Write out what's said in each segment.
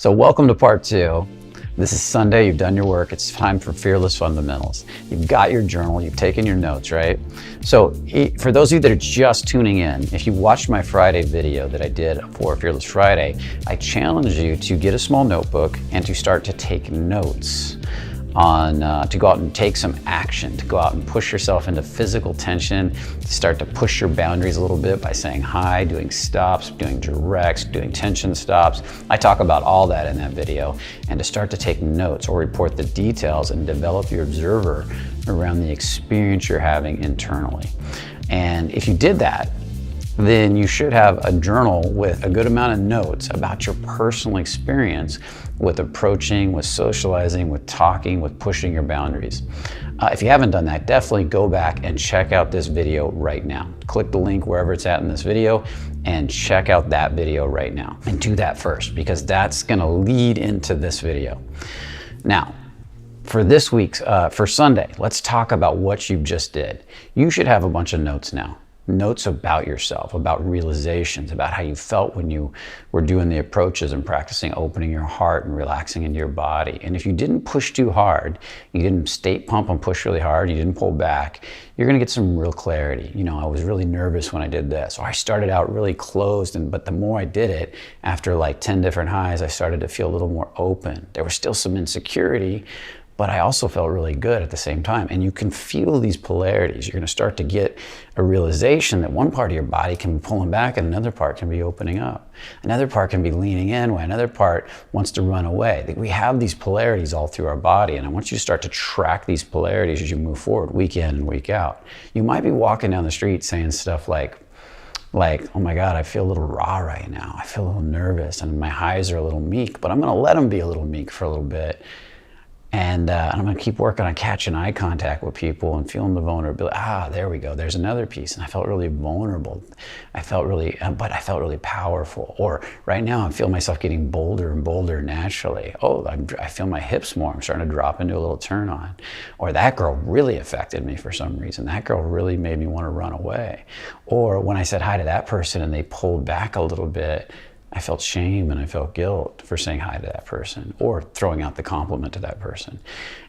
So welcome to part 2. This is Sunday, you've done your work, it's time for Fearless Fundamentals. You've got your journal, you've taken your notes, right? So for those of you that are just tuning in, if you watched my Friday video that I did for Fearless Friday, I challenge you to get a small notebook and to start to take notes on, to go out and take some action, to go out and push yourself into physical tension, to start to push your boundaries a little bit by saying hi, doing stops, doing directs, doing tension stops. I talk about all that in that video, and to start to take notes or report the details and develop your observer around the experience you're having internally. And if you did that, then you should have a journal with a good amount of notes about your personal experience with approaching, with socializing, with talking, with pushing your boundaries. If you haven't done that, definitely go back and check out this video right now. Click the link wherever it's at in this video and check out that video right now. And do that first, because that's gonna lead into this video. Now, for this week's, for Sunday, let's talk about what you just did. You should have a bunch of notes now. Notes about yourself, about realizations, about how you felt when you were doing the approaches and practicing opening your heart and relaxing into your body. And if you didn't push too hard, you didn't state pump and push really hard, you didn't pull back, you're gonna get some real clarity. You know, I was really nervous when I did this, or I started out really closed, but the more I did it, after like 10 different highs, I started to feel a little more open. There was still some insecurity, but I also felt really good at the same time. And you can feel these polarities. You're gonna start to get a realization that one part of your body can be pulling back and another part can be opening up. Another part can be leaning in while another part wants to run away. We have these polarities all through our body, and I want you to start to track these polarities as you move forward, week in and week out. You might be walking down the street saying stuff like, oh my God, I feel a little raw right now. I feel a little nervous and my highs are a little meek, but I'm gonna let them be a little meek for a little bit. And I'm gonna keep working on catching eye contact with people and feeling the vulnerability. There we go, there's another piece. And I felt really vulnerable. I felt really, but I felt really powerful. Or right now I feel myself getting bolder and bolder naturally. I feel my hips more. I'm starting to drop into a little turn on. Or that girl really affected me for some reason. That girl really made me wanna run away. Or when I said hi to that person and they pulled back a little bit, I felt shame and I felt guilt for saying hi to that person or throwing out the compliment to that person.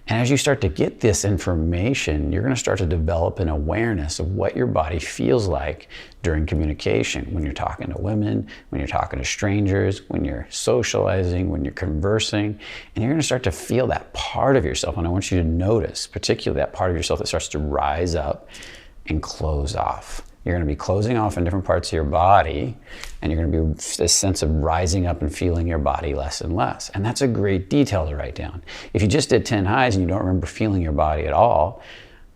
And as you start to get this information, you're gonna start to develop an awareness of what your body feels like during communication, when you're talking to women, when you're talking to strangers, when you're socializing, when you're conversing, and you're gonna start to feel that part of yourself. And I want you to notice, particularly that part of yourself that starts to rise up and close off. You're gonna be closing off in different parts of your body, and you're gonna be this sense of rising up and feeling your body less and less. And that's a great detail to write down. If you just did 10 highs and you don't remember feeling your body at all,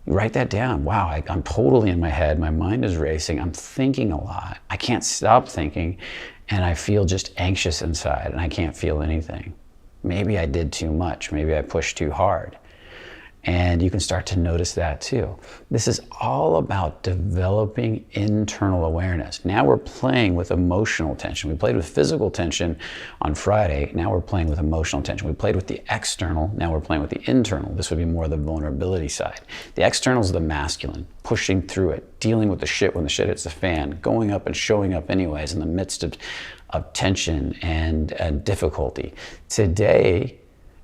you write that down. Wow, I'm totally in my head, my mind is racing, I'm thinking a lot, I can't stop thinking, and I feel just anxious inside and I can't feel anything. Maybe I did too much, maybe I pushed too hard. And you can start to notice that too. This is all about developing internal awareness. Now we're playing with emotional tension. We played with physical tension on Friday. Now we're playing with emotional tension. We played with the external. Now we're playing with the internal. This would be more the vulnerability side. The external is the masculine, pushing through it, dealing with the shit when the shit hits the fan, going up and showing up anyways in the midst of tension and difficulty. Today,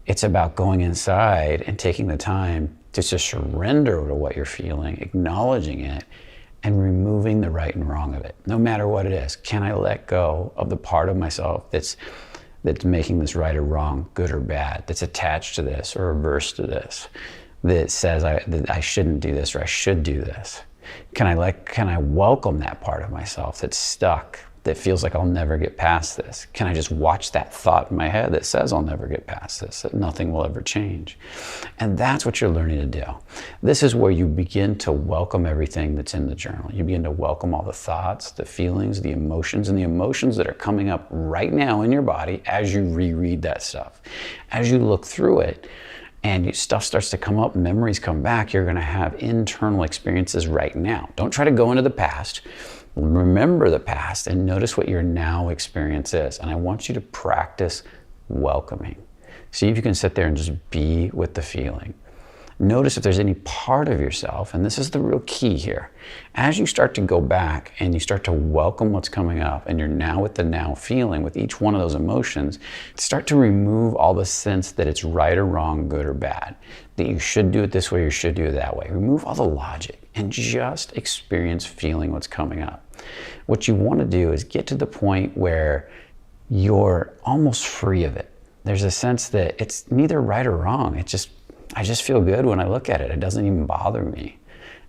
it's about going inside and taking the time to just surrender to what you're feeling, acknowledging it, and removing the right and wrong of it, no matter what it is. Can I let go of the part of myself that's making this right or wrong, good or bad, that's attached to this or averse to this, that says that I shouldn't do this or I should do this? Can I welcome that part of myself that's stuck, that feels like I'll never get past this? Can I just watch that thought in my head that says I'll never get past this, that nothing will ever change? And that's what you're learning to do. This is where you begin to welcome everything that's in the journal. You begin to welcome all the thoughts, the feelings, the emotions, and the emotions that are coming up right now in your body as you reread that stuff. As you look through it, and stuff starts to come up, memories come back, you're gonna have internal experiences right now. Don't try to go into the past. Remember the past and notice what your now experience is. And I want you to practice welcoming. See if you can sit there and just be with the feeling. Notice if there's any part of yourself, and this is the real key here. As you start to go back and you start to welcome what's coming up, and you're now with the now feeling with each one of those emotions, start to remove all the sense that it's right or wrong, good or bad, that you should do it this way or you should do it that way. Remove all the logic and just experience feeling what's coming up. What you want to do is get to the point where you're almost free of it. There's a sense that it's neither right or wrong. I just feel good when I look at it. It doesn't even bother me.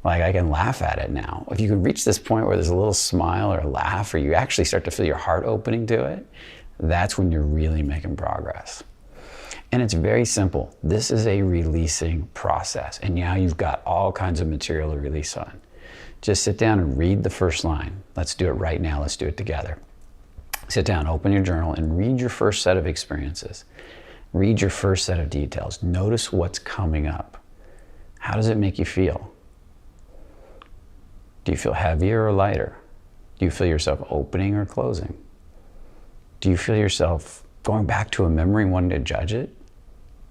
Like, I can laugh at it now. If you can reach this point where there's a little smile or a laugh, or you actually start to feel your heart opening to it, that's when you're really making progress. And it's very simple. This is a releasing process. And now you've got all kinds of material to release on. Just sit down and read the first line. Let's do it right now. Let's do it together. Sit down, open your journal, and read your first set of experiences. Read your first set of details. Notice what's coming up. How does it make you feel? Do you feel heavier or lighter? Do you feel yourself opening or closing? Do you feel yourself going back to a memory and wanting to judge it?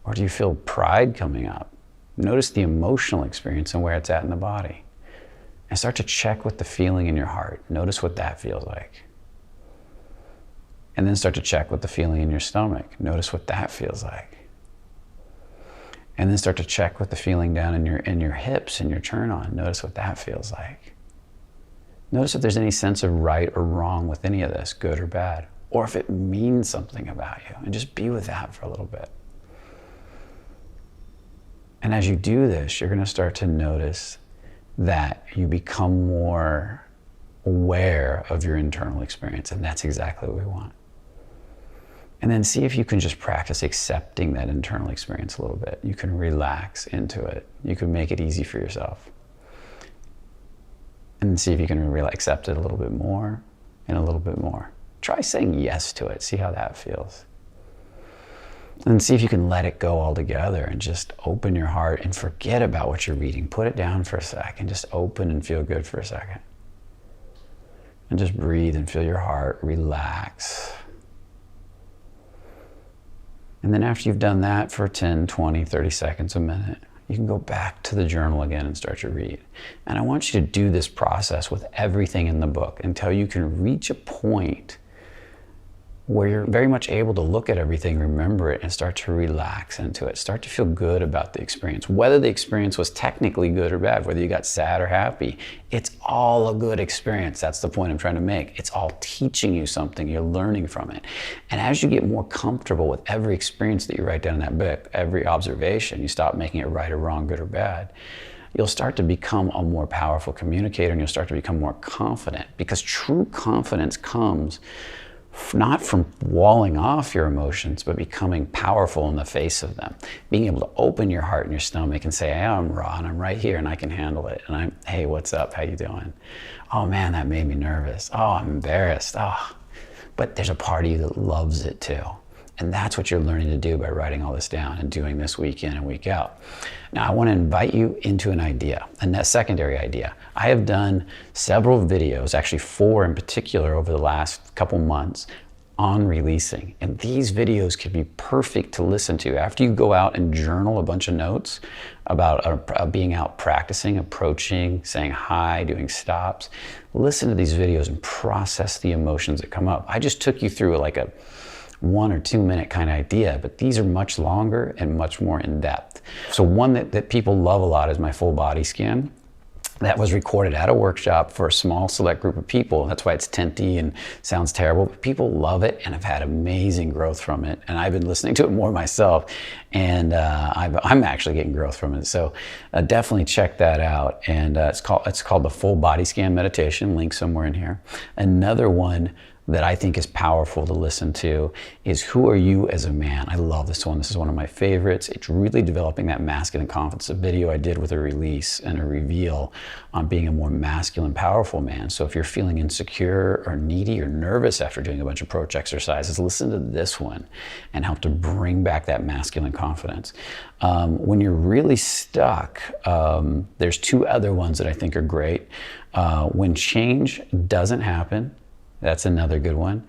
Or do you feel pride coming up? Notice the emotional experience and where it's at in the body. And start to check with the feeling in your heart. Notice what that feels like. And then start to check with the feeling in your stomach. Notice what that feels like. And then start to check with the feeling down in your hips and your turn on. Notice what that feels like. Notice if there's any sense of right or wrong with any of this, good or bad, or if it means something about you, and just be with that for a little bit. And as you do this, you're going to start to notice that you become more aware of your internal experience, and that's exactly what we want. And then see if you can just practice accepting that internal experience a little bit. You can relax into it. You can make it easy for yourself. And then see if you can accept it a little bit more and a little bit more. Try saying yes to it. See how that feels. And see if you can let it go altogether and just open your heart and forget about what you're reading. Put it down for a sec and just open and feel good for a second. And just breathe and feel your heart relax. And then after you've done that for 10, 20, 30 seconds, a minute, you can go back to the journal again and start to read. And I want you to do this process with everything in the book until you can reach a point where you're very much able to look at everything, remember it, and start to relax into it. Start to feel good about the experience. Whether the experience was technically good or bad, whether you got sad or happy, it's all a good experience. That's the point I'm trying to make. It's all teaching you something. You're learning from it. And as you get more comfortable with every experience that you write down in that book, every observation, you stop making it right or wrong, good or bad, you'll start to become a more powerful communicator, and you'll start to become more confident, because true confidence comes not from walling off your emotions, but becoming powerful in the face of them. Being able to open your heart and your stomach and say, hey, I'm raw and I'm right here and I can handle it. And hey, what's up? How you doing? Oh man, that made me nervous. Oh, I'm embarrassed. Oh, but there's a part of you that loves it too. And that's what you're learning to do by writing all this down and doing this week in and week out. Now, I want to invite you into an idea, a secondary idea. I have done several videos, actually 4 in particular over the last couple months, on releasing. And these videos could be perfect to listen to after you go out and journal a bunch of notes about being out practicing, approaching, saying hi, doing stops. Listen to these videos and process the emotions that come up. I just took you through like a 1 or 2 minute kind of idea, but these are much longer and much more in depth. So one that people love a lot is my full body scan. That was recorded at a workshop for a small select group of people. That's why it's tinty and sounds terrible, but people love it and have had amazing growth from it. And I've been listening to it more myself, and I'm actually getting growth from it. So definitely check that out. And it's called the Full Body Scan Meditation, link somewhere in here. Another one that I think is powerful to listen to is Who Are You as a Man? I love this one. This is one of my favorites. It's really developing that masculine confidence. A video I did with a release and a reveal on being a more masculine, powerful man. So if you're feeling insecure or needy or nervous after doing a bunch of approach exercises, listen to this one and help to bring back that masculine confidence. When you're really stuck, there's 2 other ones that I think are great. When change doesn't happen, that's another good one.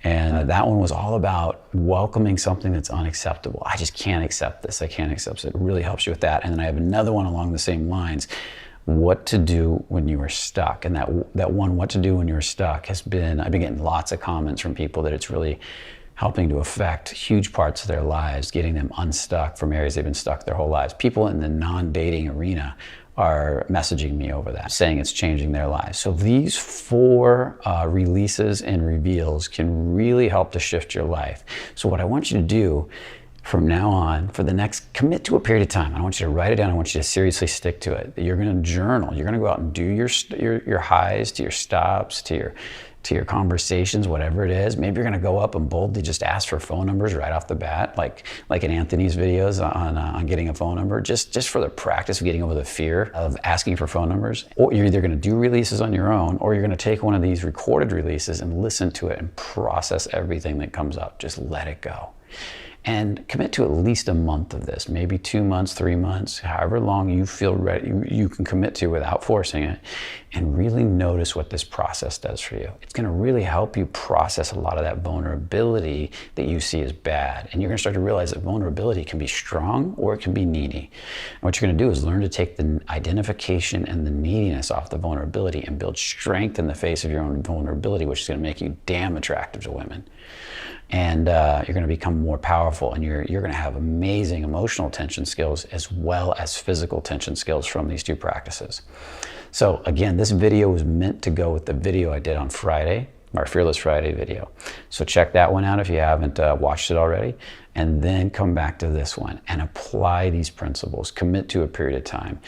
And that one was all about welcoming something that's unacceptable. I just can't accept this. I can't accept it. It really helps you with that. And then I have another one along the same lines, what to do when you are stuck. And that one, what to do when you're stuck, has been, I've been getting lots of comments from people that it's really helping to affect huge parts of their lives, getting them unstuck from areas they've been stuck their whole lives. People in the non-dating arena are messaging me over that, saying it's changing their lives. So these 4 releases and reveals can really help to shift your life. So what I want you to do from now on, for the next, commit to a period of time. I want you to write it down. I want you to seriously stick to it. You're going to journal. You're going to go out and do your highs, to your stops, to your conversations, whatever it is. Maybe you're going to go up and boldly just ask for phone numbers right off the bat, like in Anthony's videos on getting a phone number, just for the practice of getting over the fear of asking for phone numbers. Or you're either going to do releases on your own, or you're going to take one of these recorded releases and listen to it and process everything that comes up. Just let it go. And commit to at least a month of this, maybe 2 months, 3 months, however long you feel ready, you can commit to without forcing it, and really notice what this process does for you. It's gonna really help you process a lot of that vulnerability that you see as bad. And you're gonna start to realize that vulnerability can be strong or it can be needy. And what you're gonna do is learn to take the identification and the neediness off the vulnerability and build strength in the face of your own vulnerability, which is gonna make you damn attractive to women. And you're going to become more powerful, and you're going to have amazing emotional tension skills as well as physical tension skills from these 2 practices. So again, this video was meant to go with the video I did on Friday, our Fearless Friday video. So check that one out if you haven't watched it already, and then come back to this one and apply these principles. Commit to a period of time.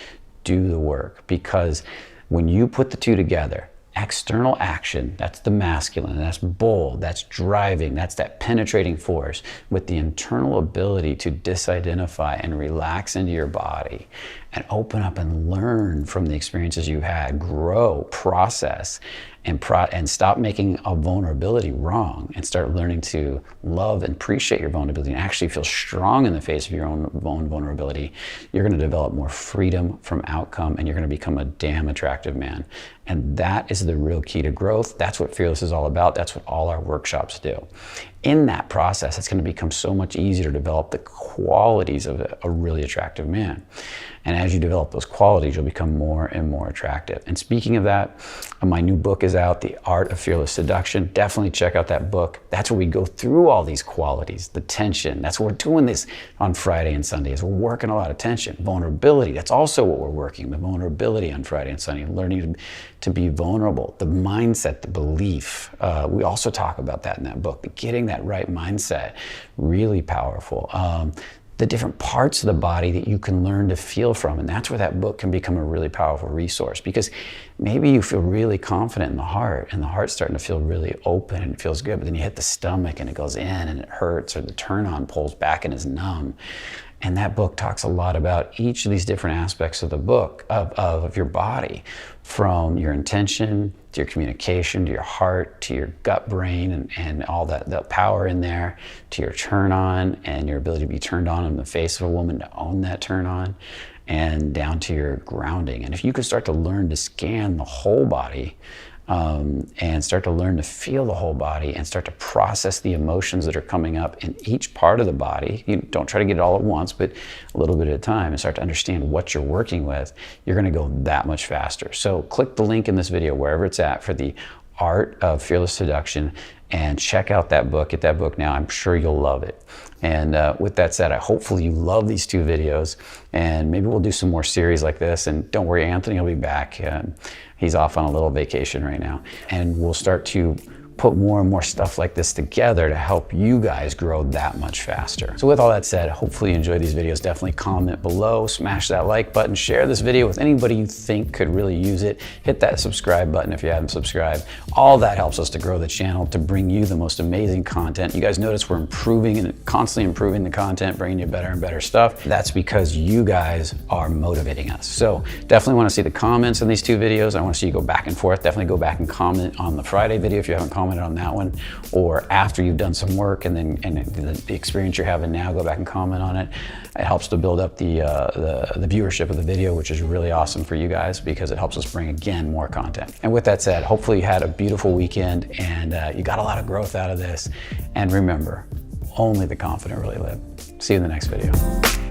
Do the work, because when you put the 2 together, external action, that's the masculine, that's bold, that's driving, that's that penetrating force, with the internal ability to disidentify and relax into your body and open up and learn from the experiences you had, grow, process, and stop making a vulnerability wrong, and start learning to love and appreciate your vulnerability and actually feel strong in the face of your own vulnerability. You're going to develop more freedom from outcome, and you're going to become a damn attractive man. And that is the real key to growth. That's what Fearless is all about. That's what all our workshops do. In that process, it's going to become so much easier to develop the qualities of a really attractive man. And as you develop those qualities, you'll become more and more attractive. And speaking of that, my new book is out, The Art of Fearless Seduction. Definitely check out that book. That's where we go through all these qualities, the tension. That's what we're doing this on Friday and Sunday, is we're working a lot of tension. Vulnerability, that's also what we're working, the vulnerability on Friday and Sunday, learning to be vulnerable, the mindset, the belief. We also talk about that in that book, but getting that right mindset, really powerful. The different parts of the body that you can learn to feel from. And that's where that book can become a really powerful resource, because maybe you feel really confident in the heart, and the heart's starting to feel really open and it feels good, but then you hit the stomach and it goes in and it hurts, or the turn on pulls back and is numb. And that book talks a lot about each of these different aspects of the book, of your body, from your intention to your communication, to your heart, to your gut brain, and all the power in there, to your turn on and your ability to be turned on in the face of a woman, to own that turn on, and down to your grounding. And if you could start to learn to scan the whole body, and start to learn to feel the whole body, and start to process the emotions that are coming up in each part of the body. You don't try to get it all at once, but a little bit at a time, and start to understand what you're working with, you're gonna go that much faster. So click the link in this video, wherever it's at, for The Art of Fearless Seduction, and check out that book. Get that book now. I'm sure you'll love it. And with that said, hopefully you love these 2 videos, and maybe we'll do some more series like this. And don't worry, Anthony will be back. He's off on a little vacation right now. And we'll start to put more and more stuff like this together to help you guys grow that much faster. So with all that said, hopefully you enjoy these videos. Definitely comment below, smash that like button, share this video with anybody you think could really use it. Hit that subscribe button if you haven't subscribed. All that helps us to grow the channel, to bring you the most amazing content. You guys notice we're improving and constantly improving the content, bringing you better and better stuff. That's because you guys are motivating us. So definitely want to see the comments in these 2 videos. I want to see you go back and forth. Definitely go back and comment on the Friday video if you haven't commented commented on that one, or after you've done some work and the experience you're having now, go back and comment on it. It helps to build up the viewership of the video, which is really awesome for you guys because it helps us bring, again, more content. And with that said, hopefully you had a beautiful weekend and you got a lot of growth out of this. And remember, only the confident really live. See you in the next video.